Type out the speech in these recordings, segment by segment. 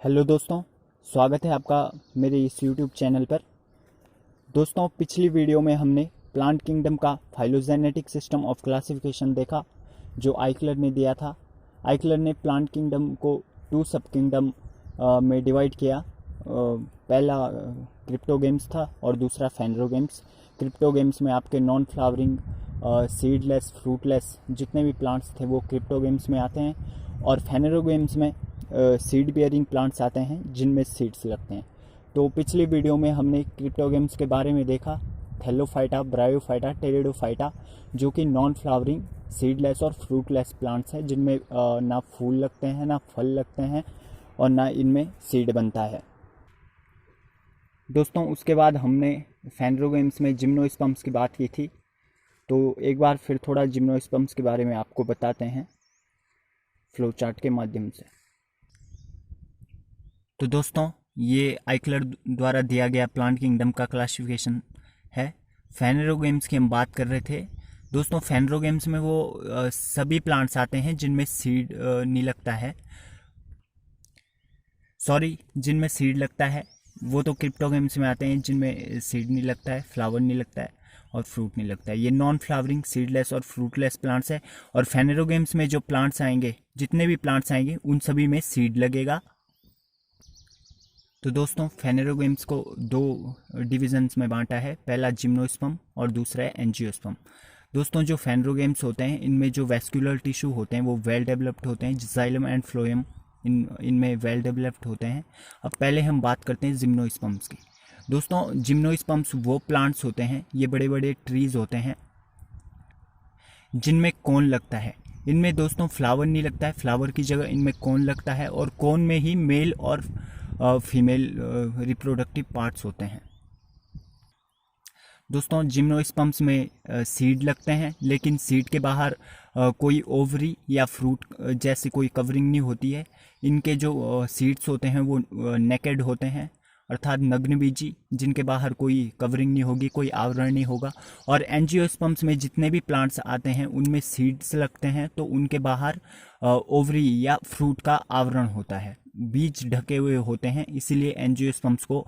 Hello दोस्तों, स्वागत है आपका मेरे इस यूट्यूब चैनल पर। दोस्तों, पिछली वीडियो में हमने प्लांट किंगडम का फाइलोजेनेटिक सिस्टम ऑफ क्लासिफिकेशन देखा जो आइकलर ने दिया था। आइकलर ने प्लांट किंगडम को 2 सब किंगडम में डिवाइड किया। पहला क्रिप्टोगेम्स था और दूसरा फेनरोगेम्स। क्रिप्टोगेम्स में आपके नॉन फ्लावरिंग सीडलेस फ्रूटलेस जितने भी प्लांट्स थे वो क्रिप्टोगेम्स में आते हैं, और फेनरोगेम्स में सीड बियरिंग प्लांट्स आते हैं जिनमें सीड्स लगते हैं। तो पिछली वीडियो में हमने क्रिप्टोगेम्स के बारे में देखा, थैलोफाइटा, ब्रायोफाइटा, टेरिडोफाइटा, जो कि नॉन फ्लावरिंग सीडलेस और फ्रूटलेस प्लांट्स हैं जिनमें ना फूल लगते हैं ना फल लगते हैं और ना इनमें सीड बनता है। दोस्तों, उसके बाद हमने फेनरोगेम्स में जिम्नोस्पर्म्स की बात की थी, तो एक बार फिर थोड़ा जिम्नोस्पर्म्स के बारे में आपको बताते हैं फ्लो चार्ट के माध्यम से। तो दोस्तों, ये आइकलर द्वारा दिया गया प्लांट किंगडम का क्लासिफिकेशन है। फेनरोगेम्स की हम बात कर रहे थे। दोस्तों, फेनरोगेम्स में वो सभी प्लांट्स आते हैं जिनमें सीड नहीं लगता है, जिनमें सीड लगता है। वो तो क्रिप्टोगेम्स में आते हैं जिनमें सीड नहीं लगता है, फ्लावर नहीं लगता है और फ्रूट नहीं लगता है। ये नॉन फ्लावरिंग सीडलेस और फ्रूटलेस प्लांट्स है। और फेनरोगेम्स में जो प्लांट्स आएंगे, जितने भी प्लांट्स आएंगे उन सभी में सीड लगेगा। तो दोस्तों, फेनेरोगेम्स को 2 डिविजन्स में बांटा है, पहला जिम्नोस्पर्म और दूसरा है एंजियोस्पर्म। दोस्तों, जो फेनेरोगेम्स होते हैं इनमें जो वेस्कुलर टिश्यू होते हैं वो वेल डेवलप्ड होते हैं। जाइलम एंड फ्लोएम इनमें वेल डेवलप्ड होते हैं। अब पहले हम बात करते हैं जिम्नोस्पर्म्स की। दोस्तों, जिम्नोस्पर्म्स वो प्लांट्स होते हैं, ये बड़े बड़े ट्रीज होते हैं जिनमें कोन लगता है। इनमें दोस्तों फ्लावर नहीं लगता है, फ्लावर की जगह इनमें कोन लगता है और कोन में ही मेल और फीमेल रिप्रोडक्टिव पार्ट्स होते हैं। दोस्तों, जिम्नोस्पर्म्स में सीड लगते हैं, लेकिन सीड के बाहर कोई ओवरी या फ्रूट जैसी कोई कवरिंग नहीं होती है। इनके जो सीड्स होते हैं वो नेकेड होते हैं, अर्थात नग्न बीजी, जिनके बाहर कोई कवरिंग नहीं होगी, कोई आवरण नहीं होगा। और एंजियोस्पर्म्स में जितने भी प्लांट्स आते हैं उनमें सीड्स लगते हैं, तो उनके बाहर ओवरी या फ्रूट का आवरण होता है, बीज ढके हुए होते हैं। इसीलिए एंजियोस्पर्म्स को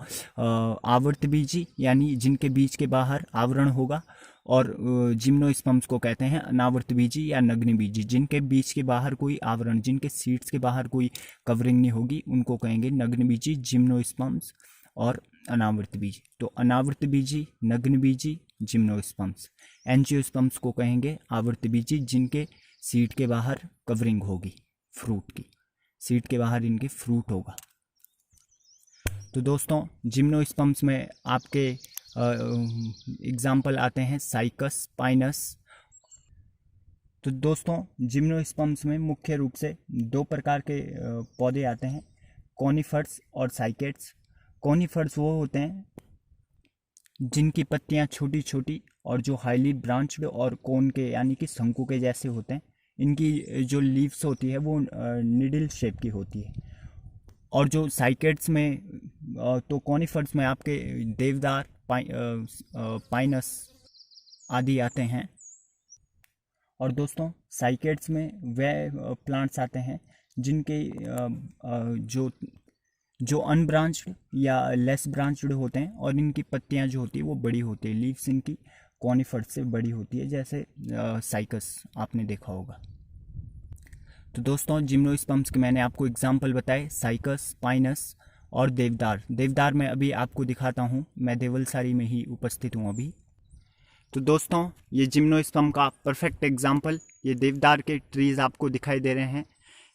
आवर्त बीजी यानी जिनके बीज के बाहर आवरण होगा, और जिम्नोस्पर्म्स को कहते हैं अनावर्त बीजी या नग्न बीजी, जिनके बीज के बाहर कोई आवरण, जिनके सीड्स के बाहर कोई कवरिंग नहीं होगी, उनको कहेंगे नग्न बीजी, जिम्नोस्पर्म्स और अनावर्त बीजी। तो अनावर्त बीजी, नग्न बीजी, जिम्नोस्पर्म्स। एंजियोस्पर्म्स को कहेंगे आवर्त बीजी, जिनके सीड के बाहर कवरिंग होगी फ्रूट की, सीड के बाहर इनके फ्रूट होगा। तो दोस्तों, जिम्नोस्पर्म्स में आपके एग्जाम्पल आते हैं साइकस, पाइनस। तो दोस्तों, जिम्नोस्पर्म्स में मुख्य रूप से 2 प्रकार के पौधे आते हैं, कॉनिफर्स और साइकेड्स। कॉनिफर्स वो होते हैं जिनकी पत्तियां छोटी छोटी और जो हाईली ब्रांच्ड और कोन के यानी कि शंकु के जैसे होते हैं। इनकी जो लीव्स होती है वो निडल शेप की होती है। और जो साइकेड्स में तो कॉनिफर्स में आपके देवदार, पाइनस आदि आते हैं। और दोस्तों, साइकेड्स में वह प्लांट्स आते हैं जिनके जो जो अनब्रांच्ड या लेस ब्रांच्ड होते हैं, और इनकी पत्तियां जो होती है वो बड़ी होती है, लीव्स इनकी कॉनिफर्स से बड़ी होती है, जैसे साइकस आपने देखा होगा। तो दोस्तों, जिम्नोस्पर्म्स के मैंने आपको एग्जाम्पल बताए, साइकस, पाइनस और देवदार। देवदार मैं अभी आपको दिखाता हूँ, मैं देवलसारी में ही उपस्थित हूँ अभी। तो दोस्तों, ये जिम्नोस्पर्म का परफेक्ट एग्जाम्पल, ये देवदार के ट्रीज आपको दिखाई दे रहे हैं,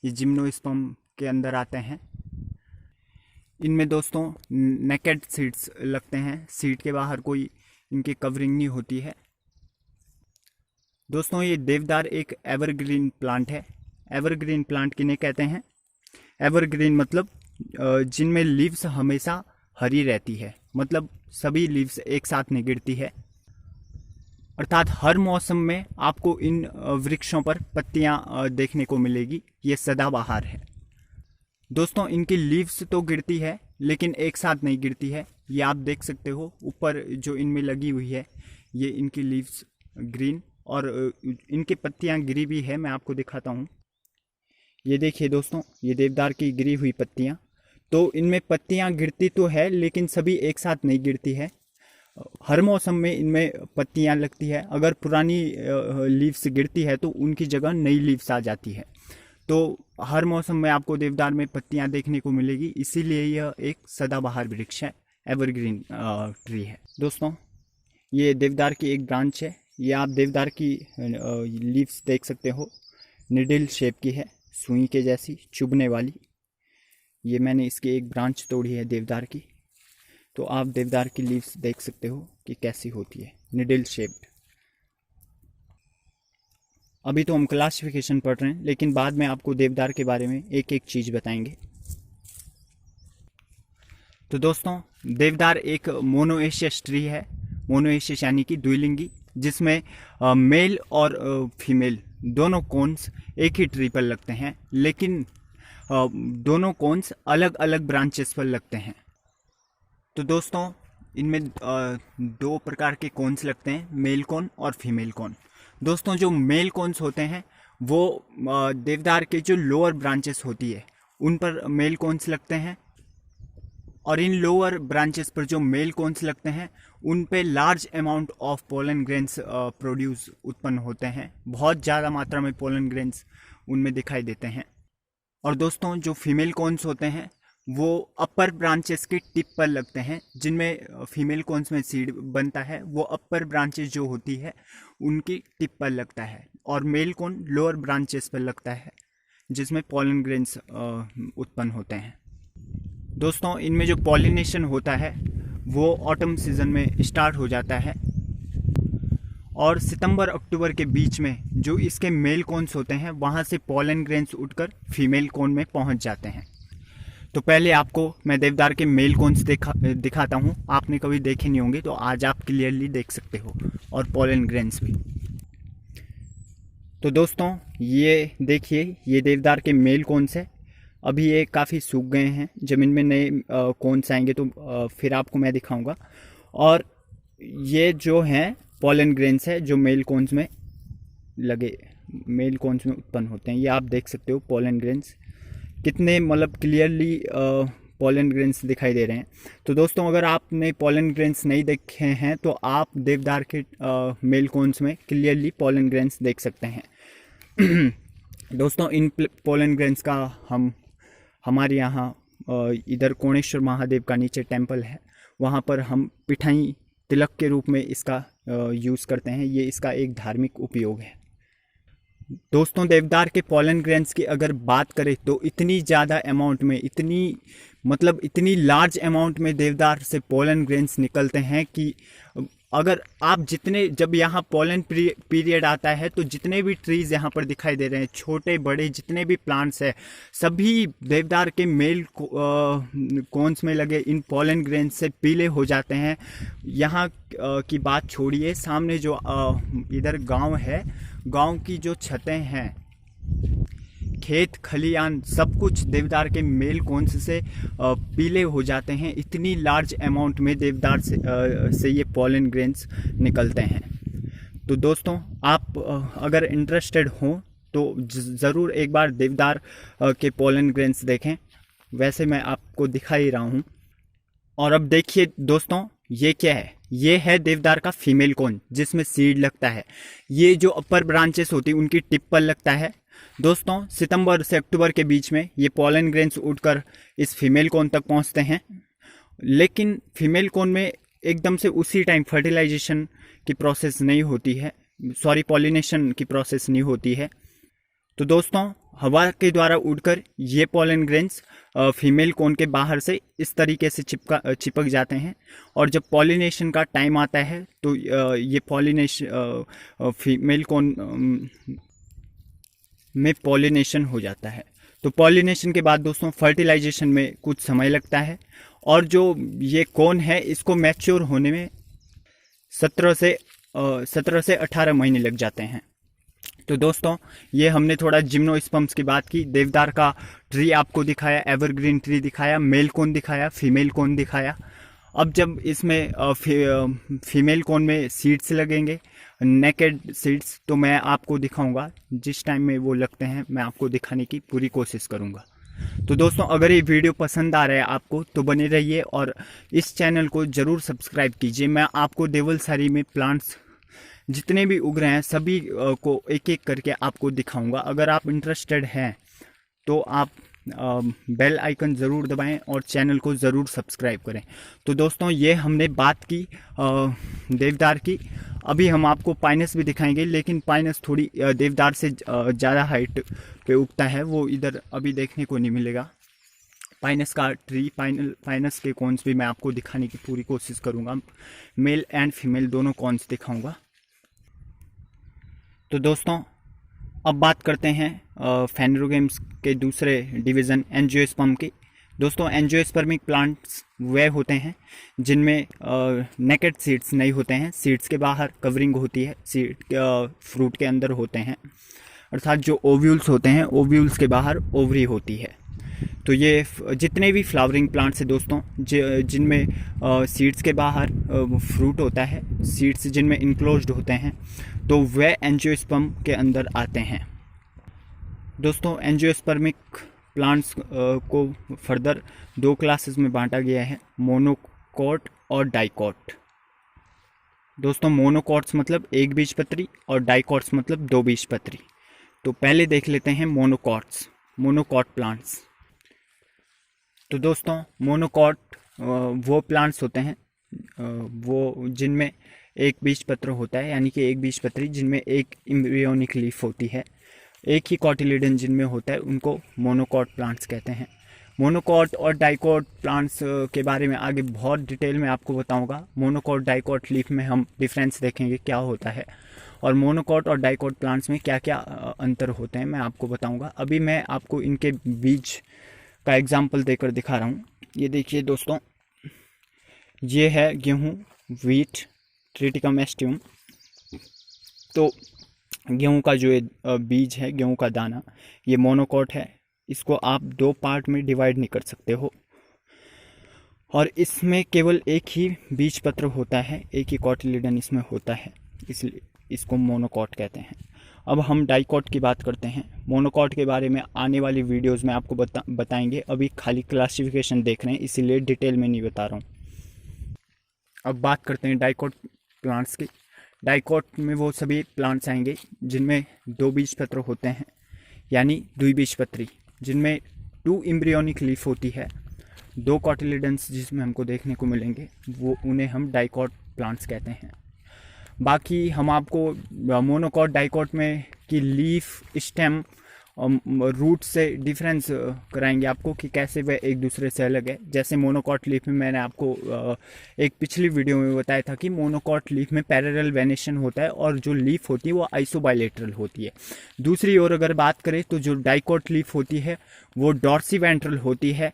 ये जिम्नोस्पर्म के अंदर आते हैं। इनमें दोस्तों नेकेड सीड्स लगते हैं, सीड के बाहर कोई इनकी कवरिंग नहीं होती है। दोस्तों, ये देवदार एक एवरग्रीन प्लांट है। एवरग्रीन प्लांट किन्हें कहते हैं? एवरग्रीन मतलब जिनमें लीव्स हमेशा हरी रहती है, मतलब सभी लीव्स एक साथ नहीं गिरती है, अर्थात हर मौसम में आपको इन वृक्षों पर पत्तियां देखने को मिलेगी। ये सदाबहार है। दोस्तों, इनकी लीव्स तो गिरती है लेकिन एक साथ नहीं गिरती है। ये आप देख सकते हो ऊपर जो इनमें लगी हुई है, ये इनकी लीव्स ग्रीन, और इनकी पत्तियां गिरी भी है, मैं आपको दिखाता हूँ। ये देखिए दोस्तों, ये देवदार की गिरी हुई पत्तियां। तो इनमें पत्तियां गिरती तो है लेकिन सभी एक साथ नहीं गिरती है। हर मौसम में इनमें पत्तियां लगती है। अगर पुरानी लीव्स गिरती है तो उनकी जगह नई लीव्स आ जाती है। तो हर मौसम में आपको देवदार में पत्तियां देखने को मिलेगी, इसीलिए यह एक सदाबहार वृक्ष है, एवरग्रीन ट्री है। दोस्तों ये देवदार की एक ब्रांच है। ये आप देवदार की लीव्स देख सकते हो, निडल शेप की है, सुई के जैसी चुभने वाली। ये मैंने इसकी एक ब्रांच तोड़ी है देवदार की, तो आप देवदार की लीव्स देख सकते हो कि कैसी होती है, निडल शेप्ड। अभी तो हम क्लासिफिकेशन पढ़ रहे हैं, लेकिन बाद में आपको देवदार के बारे में एक एक चीज़ बताएंगे। तो दोस्तों देवदार एक मोनोएशियस ट्री है। मोनोएशियस यानी कि द्विलिंगी, जिसमें मेल और फीमेल दोनों कोन्स एक ही ट्री पर लगते हैं, लेकिन दोनों कोन्स अलग अलग ब्रांचेस पर लगते हैं। तो दोस्तों इनमें दो प्रकार के कोन्स लगते हैं, मेल कोन और फीमेल कोन। दोस्तों जो मेल कोन्स होते हैं वो देवदार के जो लोअर ब्रांचेस होती है उन पर मेल कोन्स लगते हैं, और इन लोअर ब्रांचेस पर जो मेल कोन्स लगते हैं उन पे large amount of pollen grains produce उत्पन्न होते हैं। बहुत ज़्यादा मात्रा में पोलन ग्रेन्स उनमें दिखाई देते हैं। और दोस्तों जो फीमेल कोन्स होते हैं वो अपर ब्रांचेस के टिप पर लगते हैं, जिनमें फीमेल कोन्स में सीड बनता है, वो अपर ब्रांचेस जो होती है उनकी टिप पर लगता है, और मेल कोन लोअर ब्रांचेस पर लगता है जिसमें पॉलन ग्रेन्स उत्पन्न होते हैं। दोस्तों इनमें जो पॉलिनेशन होता है वो ऑटम सीजन में स्टार्ट हो जाता है, और सितंबर अक्टूबर के बीच में जो इसके मेल कोन्स होते हैं वहाँ से पॉलन ग्रेन्स उठकर फीमेल कोन में पहुँच जाते हैं। तो पहले आपको मैं देवदार के मेल कोन्स दिखाता हूँ। आपने कभी देखे नहीं होंगे, तो आज आप क्लियरली देख सकते हो, और पोलन ग्रेन्स भी। तो दोस्तों ये देखिए, ये देवदार के मेल कोन्स है। अभी ये काफ़ी सूख गए हैं, जब इनमें नए कोन्स आएंगे तो फिर आपको मैं दिखाऊंगा। और ये जो हैं पोलन ग्रेन्स है जो मेल कोन्स में लगे, मेल कोन्स में उत्पन्न होते हैं। ये आप देख सकते हो पोलन ग्रेन्स कितने मतलब क्लियरली पोलन ग्रेन्स दिखाई दे रहे हैं। तो दोस्तों अगर आपने पोलन ग्रेन्स नहीं देखे हैं तो आप देवदार के मेल कोन्स में क्लियरली पोलन ग्रेन्स देख सकते हैं। दोस्तों इन पोलन ग्रेन्स का हमारे यहाँ इधर कोणेश्वर महादेव का नीचे टेम्पल है, वहाँ पर हम पिठाई तिलक के रूप में इसका यूज़ करते हैं। ये इसका एक धार्मिक उपयोग है। दोस्तों देवदार के पोलन ग्रेन्स की अगर बात करें तो इतनी ज़्यादा अमाउंट में, इतनी लार्ज अमाउंट में देवदार से पोलन ग्रेन्स निकलते हैं कि अगर आप जब यहाँ पोलन पीरियड आता है तो जितने भी ट्रीज़ यहाँ पर दिखाई दे रहे हैं, छोटे बड़े जितने भी प्लांट्स हैं, सभी देवदार के मेल कोन्स में लगे इन पोलन ग्रेन्स से पीले हो जाते हैं। यहाँ की बात छोड़िए, सामने जो इधर गांव है, गांव की जो छतें हैं, खेत खलियान, सब कुछ देवदार के मेल कोन्स से पीले हो जाते हैं। इतनी लार्ज अमाउंट में देवदार से ये पोलन ग्रेन्स निकलते हैं। तो दोस्तों आप अगर इंटरेस्टेड हो तो ज़रूर एक बार देवदार के पोलन ग्रेन्स देखें। वैसे मैं आपको दिखा ही रहा हूँ। और अब देखिए दोस्तों ये क्या है, ये है देवदार का फीमेल कोन जिसमें सीड लगता है। ये जो अपर ब्रांचेस होती है उनकी टिप पर लगता है। दोस्तों सितंबर से अक्टूबर के बीच में ये पोलन ग्रेन्स उड़कर इस फीमेल कोन तक पहुंचते हैं, लेकिन फीमेल कोन में एकदम से उसी टाइम फर्टिलाइजेशन की प्रोसेस नहीं होती है, पॉलिनेशन की प्रोसेस नहीं होती है। तो दोस्तों हवा के द्वारा उड़कर ये पोलन ग्रेन्स फीमेल कोन के बाहर से इस तरीके से चिपक जाते हैं, और जब पॉलिनेशन का टाइम आता है तो ये पॉलिनेशन फीमेल कोन में पॉलिनेशन हो जाता है। तो पॉलिनेशन के बाद दोस्तों फर्टिलाइजेशन में कुछ समय लगता है, और जो ये कोन है इसको मैच्योर होने में 17 से 18 महीने लग जाते हैं। तो दोस्तों ये हमने थोड़ा जिम्नोस्पर्म्स की बात की, देवदार का ट्री आपको दिखाया, एवरग्रीन ट्री दिखाया, मेल कोन दिखाया, फीमेल कोन दिखाया। अब जब इसमें फीमेल कोन में सीड्स लगेंगे, नेकेड सीड्स, तो मैं आपको दिखाऊंगा। जिस टाइम में वो लगते हैं मैं आपको दिखाने की पूरी कोशिश करूंगा। तो दोस्तों अगर ये वीडियो पसंद आ रहा है आपको तो बने रहिए और इस चैनल को ज़रूर सब्सक्राइब कीजिए। मैं आपको देवलसारी में प्लांट्स जितने भी उग रहे हैं सभी को एक एक करके आपको दिखाऊंगा। अगर आप इंटरेस्टेड हैं तो आप बेल आइकन ज़रूर दबाएं और चैनल को ज़रूर सब्सक्राइब करें। तो दोस्तों ये हमने बात की देवदार की। अभी हम आपको पाइनस भी दिखाएंगे, लेकिन पाइनस थोड़ी देवदार से ज़्यादा हाइट पे उगता है, वो इधर अभी देखने को नहीं मिलेगा। पाइनस का ट्री, पाइनस के कॉन्स भी मैं आपको दिखाने की पूरी कोशिश करूँगा। मेल एंड फीमेल दोनों कॉन्स दिखाऊँगा। तो दोस्तों अब बात करते हैं फेनरोगेम्स के दूसरे डिवीज़न एंजियोस्पर्म की। दोस्तों एंजियोस्पर्मिक प्लांट्स वे होते हैं जिनमें नेकेड सीड्स नहीं होते हैं, सीड्स के बाहर कवरिंग होती है, सीड फ्रूट के अंदर होते हैं, अर्थात जो ओव्यूल्स होते हैं ओव्यूल्स के बाहर ओवरी होती है। तो ये जितने भी फ्लावरिंग प्लांट्स हैं दोस्तों जिनमें सीड्स के बाहर फ्रूट होता है, सीड्स जिनमें इनक्लोज्ड होते हैं, तो वे एंजियोस्पर्म के अंदर आते हैं। दोस्तों एंजियोस्पर्मिक प्लांट्स को फर्दर दो क्लासेस में बांटा गया है, मोनोकॉट और डाइकॉट। दोस्तों मोनोकॉट्स मतलब एक बीजपत्री और डाइकॉट्स मतलब दो बीजपत्री। तो पहले देख लेते हैं मोनोकॉट प्लांट्स। तो दोस्तों मोनोकॉट वो प्लांट्स होते हैं वो जिनमें एक बीजपत्र होता है, यानी कि एक बीजपत्री जिनमें एक एम्ब्रियोनिक लीफ होती है, एक ही कॉटिलिडन जिनमें होता है, उनको मोनोकॉट प्लांट्स कहते हैं। मोनोकॉट और डाइकॉट प्लांट्स के बारे में आगे बहुत डिटेल में आपको बताऊंगा। मोनोकॉट डाइकॉट लीफ में हम डिफरेंस देखेंगे क्या होता है, और मोनोकॉट और डाइकॉट प्लांट्स में क्या क्या अंतर होते हैं मैं आपको बताऊंगा। अभी मैं आपको इनके बीज का एग्जाम्पल देकर दिखा रहा हूँ। ये देखिए दोस्तों, ये है गेहूँ, व्हीट, ट्रिटिकम एस्टियम। तो गेहूं का जो बीज है, गेहूं का दाना, ये मोनोकॉट है। इसको आप दो पार्ट में डिवाइड नहीं कर सकते हो, और इसमें केवल एक ही बीज पत्र होता है, एक ही कॉटिलिडन इसमें होता है, इसलिए इसको मोनोकॉट कहते हैं। अब हम डाइकॉट की बात करते हैं। मोनोकॉट के बारे में आने वाली वीडियोज़ में आपको बताएंगे। अभी खाली क्लासिफिकेशन देख रहे हैं, इसीलिए डिटेल में नहीं बता रहा हूँ। अब बात करते हैं डाइकॉट प्लांट्स की। डाइकॉट में वो सभी प्लांट्स आएंगे जिनमें दो बीजपत्र होते हैं, यानी द्विबीजपत्री, जिनमें टू एम्ब्रियोनिक लीफ होती है, दो कॉटिलिडन्स जिसमें हमको देखने को मिलेंगे, वो उन्हें हम डाइकॉट प्लांट्स कहते हैं। बाकी हम आपको मोनोकॉट डाइकॉट में की लीफ, स्टेम, रूट से डिफरेंस कराएंगे आपको कि कैसे वह एक दूसरे से अलग है। जैसे मोनोकॉट लीफ में मैंने आपको एक पिछली वीडियो में बताया था कि मोनोकॉट लीफ में पैरेलल वेनेशन होता है और जो लीफ होती है वो आइसोबाइलेटरल होती है। दूसरी ओर अगर बात करें तो जो डाइकॉट लीफ होती है वो डॉर्सीवेंट्रल होती है,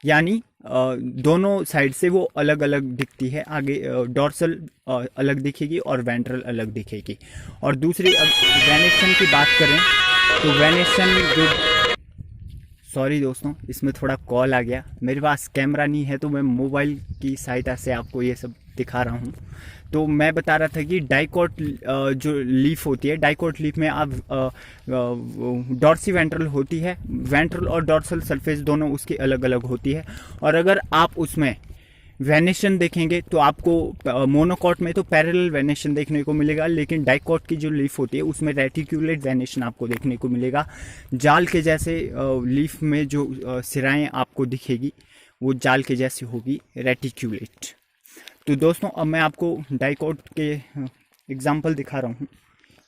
यानी दोनों साइड से वो अलग अलग दिखती है। आगे डॉर्सल अलग दिखेगी और वेंट्रल अलग दिखेगी। और दूसरी वेनेशन की बात करें तो वेनेशन जो, सॉरी दोस्तों इसमें थोड़ा कॉल आ गया, मेरे पास कैमरा नहीं है तो मैं मोबाइल की सहायता से आपको ये सब दिखा रहा हूँ। तो मैं बता रहा था कि डाइकॉट जो लीफ होती है, डाइकॉट लीफ में आप डॉर्सी वेंट्रल होती है, वेंट्रल और डॉर्सल सरफेस दोनों उसकी अलग अलग होती है। और अगर आप उसमें वेनेशन देखेंगे तो आपको मोनोकॉट में तो पैरेलल वेनेशन देखने को मिलेगा, लेकिन डाइकॉट की जो लीफ होती है उसमें रेटिक्यूलेट वेनेशन आपको देखने को मिलेगा। जाल के जैसे लीफ में जो सिराएं आपको दिखेगी वो जाल के जैसी होगी, रेटिक्यूलेट। तो दोस्तों अब मैं आपको डाइकॉट के एग्जाम्पल दिखा रहा हूँ।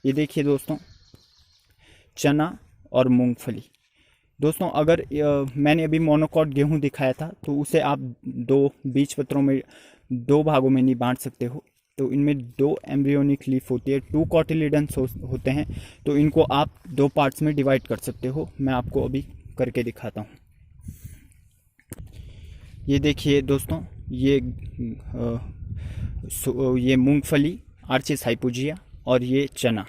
ये देखिए दोस्तों, चना और मूंगफली। दोस्तों अगर मैंने अभी मोनोकॉट गेहूं दिखाया था तो उसे आप दो बीज पत्रों में, दो भागों में नहीं बांट सकते हो। तो इनमें दो एम्ब्रियोनिक लीफ होती है, टू कॉटिलिडन्स होते हैं, तो इनको आप दो पार्ट्स में डिवाइड कर सकते हो। मैं आपको अभी करके दिखाता हूँ। ये देखिए दोस्तों, ये मूंगफली आर्चिस हाइपोजिया और ये चना।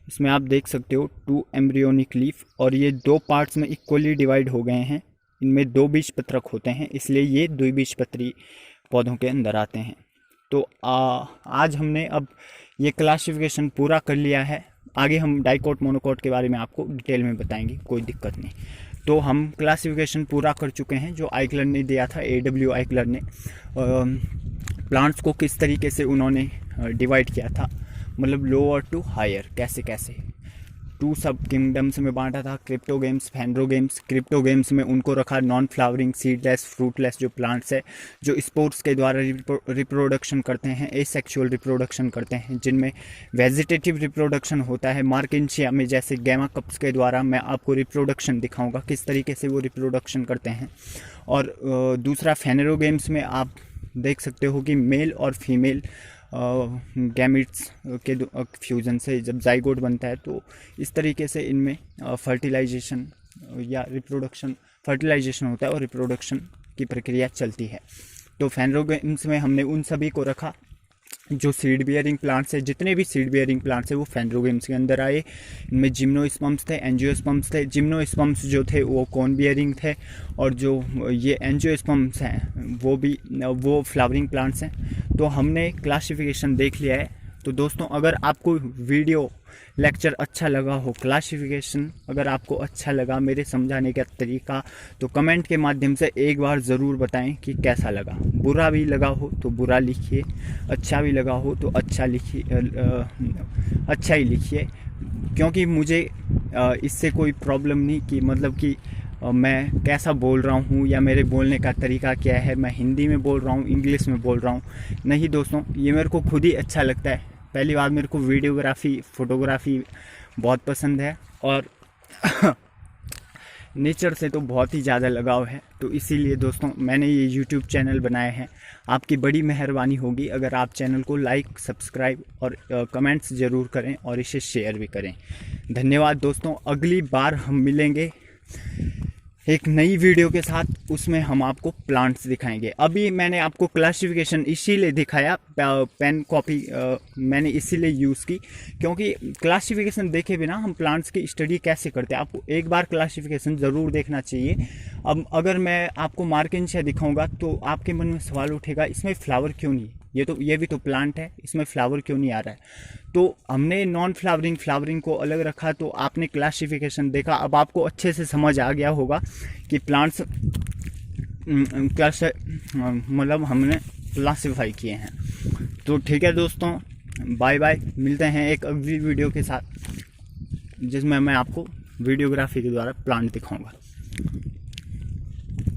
इसमें आप देख सकते हो टू एम्ब्रियोनिक लीफ, और ये दो पार्ट्स में इक्वली डिवाइड हो गए हैं। इनमें दो बीजपत्रक होते हैं, इसलिए ये द्विबीजपत्री पौधों के अंदर आते हैं। तो आज हमने अब ये क्लासिफिकेशन पूरा कर लिया है। आगे हम डाइकॉट मोनोकॉट के बारे में आपको डिटेल में बताएंगे, कोई दिक्कत नहीं। तो हम क्लासिफिकेशन पूरा कर चुके हैं जो आइकलर ने दिया था, AW आइकलर ने। प्लांट्स को किस तरीके से उन्होंने डिवाइड किया था, मतलब लोअर टू हायर, कैसे कैसे 2 सब किंगडम्स में बांटा था, क्रिप्टोगेम्स, फैंड्रोगेम्स। क्रिप्टोगेम्स में उनको रखा नॉन फ्लावरिंग, सीडलेस, फ्रूटलेस जो प्लांट्स है, जो स्पोर्स के द्वारा रिप्रोडक्शन करते हैं, एसेक्सुअल रिप्रोडक्शन करते हैं, जिनमें वेजिटेटिव रिप्रोडक्शन होता है। मार्किंशिया में जैसे गैमा कप्स के द्वारा मैं आपको रिप्रोडक्शन दिखाऊंगा किस तरीके से वो रिप्रोडक्शन करते हैं। और दूसरा फेनेरोगेम्स में आप देख सकते हो कि मेल और फीमेल गैमिट्स के फ्यूज़न से जब जाइगोट बनता है तो इस तरीके से इनमें फर्टिलाइजेशन या रिप्रोडक्शन, फर्टिलाइजेशन होता है और रिप्रोडक्शन की प्रक्रिया चलती है। तो फेनेरोगेम्स में हमने उन सभी को रखा जो सीड बियरिंग प्लांट्स है, जितने भी सीड बियरिंग प्लांट्स है वो फेनेरोगेम्स के अंदर आए। इनमें जिम्नोस्पर्म्स थे, एंजियोस्पर्म्स थे। जिम्नोस्पर्म्स जो थे वो कोन बियरिंग थे, और जो ये एंजियोस्पर्म्स हैं वो फ्लावरिंग प्लांट्स हैं। तो हमने क्लासिफिकेशन देख लिया है। तो दोस्तों, अगर आपको वीडियो लेक्चर अच्छा लगा हो, क्लासिफिकेशन अगर आपको अच्छा लगा, मेरे समझाने का तरीका, तो कमेंट के माध्यम से एक बार ज़रूर बताएं कि कैसा लगा। बुरा भी लगा हो तो बुरा लिखिए, अच्छा भी लगा हो तो अच्छा लिखिए, अच्छा ही लिखिए, क्योंकि मुझे इससे कोई प्रॉब्लम नहीं कि मतलब कि मैं कैसा बोल रहा हूँ या मेरे बोलने का तरीका क्या है, मैं हिंदी में बोल रहा हूँ, इंग्लिश में बोल रहा हूँ। नहीं दोस्तों, ये मेरे को खुद ही अच्छा लगता है। पहली बात, मेरे को वीडियोग्राफी, फोटोग्राफी बहुत पसंद है और नेचर से तो बहुत ही ज़्यादा लगाव है। तो इसीलिए दोस्तों मैंने ये YouTube चैनल बनाया है। आपकी बड़ी मेहरबानी होगी अगर आप चैनल को लाइक, सब्सक्राइब और कमेंट्स ज़रूर करें और इसे शेयर भी करें। धन्यवाद दोस्तों। अगली बार हम मिलेंगे एक नई वीडियो के साथ, उसमें हम आपको प्लांट्स दिखाएंगे। अभी मैंने आपको क्लासिफिकेशन इसीलिए दिखाया, पेन कॉपी मैंने इसीलिए यूज़ की क्योंकि क्लासिफिकेशन देखे बिना हम प्लांट्स की स्टडी कैसे करते हैं। आपको एक बार क्लासिफिकेशन ज़रूर देखना चाहिए। अब अगर मैं आपको मार्किंशिया दिखाऊंगा तो आपके मन में सवाल उठेगा, इसमें फ्लावर क्यों नहीं, ये भी तो प्लांट है, इसमें फ्लावर क्यों नहीं आ रहा है। तो हमने नॉन फ्लावरिंग, फ्लावरिंग को अलग रखा, तो आपने क्लासिफिकेशन देखा। अब आपको अच्छे से समझ आ गया होगा कि प्लांट्स कैसे मतलब हमने क्लासिफाई किए हैं। तो ठीक है दोस्तों, बाय बाय। मिलते हैं एक अगली वीडियो के साथ जिसमें मैं आपको वीडियोग्राफी के द्वारा प्लांट दिखाऊंगा।